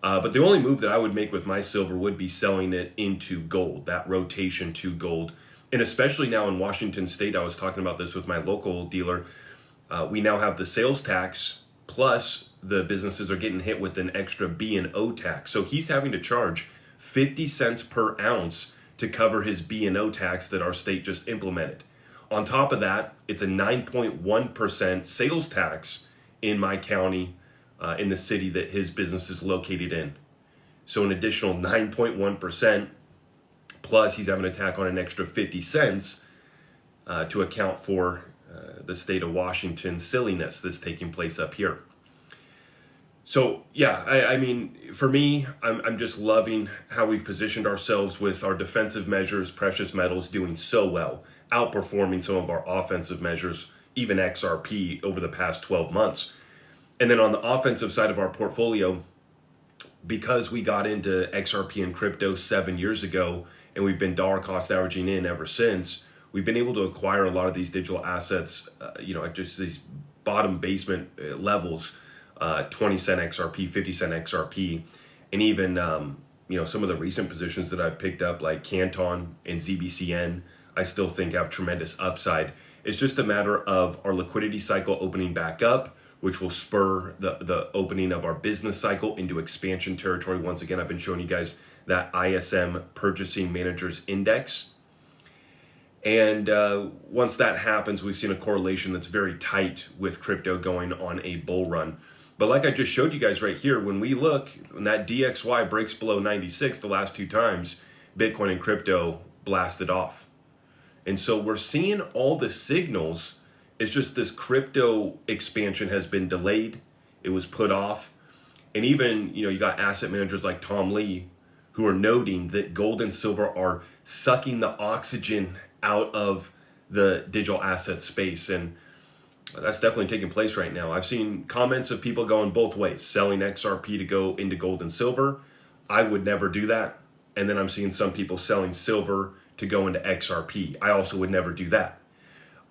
But the only move that I would make with my silver would be selling it into gold, that rotation to gold. And especially now in Washington State, I was talking about this with my local dealer. We now have the sales tax, plus the businesses are getting hit with an extra B&O tax. So he's having to charge 50 cents per ounce to cover his B&O tax that our state just implemented. On top of that, it's a 9.1% sales tax in my county, in the city that his business is located in. So an additional 9.1%, plus he's having to tack on an extra 50 cents to account for the state of Washington silliness that's taking place up here. So yeah, I mean, for me, I'm just loving how we've positioned ourselves with our defensive measures, precious metals doing so well, outperforming some of our offensive measures, even XRP over the past 12 months. And then on the offensive side of our portfolio, because we got into XRP and crypto 7 years ago, and we've been dollar cost averaging in ever since, we've been able to acquire a lot of these digital assets, at just these bottom basement levels, 20 cent XRP, 50 cent XRP, and even, some of the recent positions that I've picked up like Canton and ZBCN, I still think have tremendous upside. It's just a matter of our liquidity cycle opening back up, which will spur the opening of our business cycle into expansion territory. Once again, I've been showing you guys that ISM Purchasing Managers Index. And once that happens, we've seen a correlation that's very tight with crypto going on a bull run. But like I just showed you guys right here, when we look, when that DXY breaks below 96 the last 2 times, Bitcoin and crypto blasted off. And so we're seeing all the signals. It's just this crypto expansion has been delayed. It was put off. And even, you got asset managers like Tom Lee who are noting that gold and silver are sucking the oxygen out of the digital asset space. And that's definitely taking place right now. I've seen comments of people going both ways, selling XRP to go into gold and silver. I would never do that. And then I'm seeing some people selling silver to go into XRP. I also would never do that.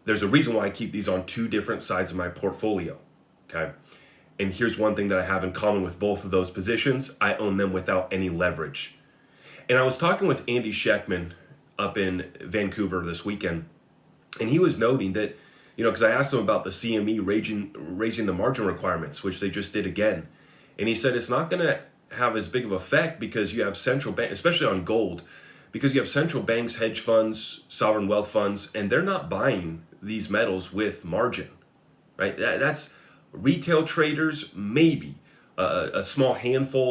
There's a reason why I keep these on 2 different sides of my portfolio, okay? And here's one thing that I have in common with both of those positions. I own them without any leverage. And I was talking with Andy Sheckman up in Vancouver this weekend, and he was noting that, because I asked him about the CME raising the margin requirements, which they just did again. And he said it's not going to have as big of effect because you have central banks, especially on gold, because you have central banks, hedge funds, sovereign wealth funds, and they're not buying these metals with margin, right? That's retail traders, maybe a small handful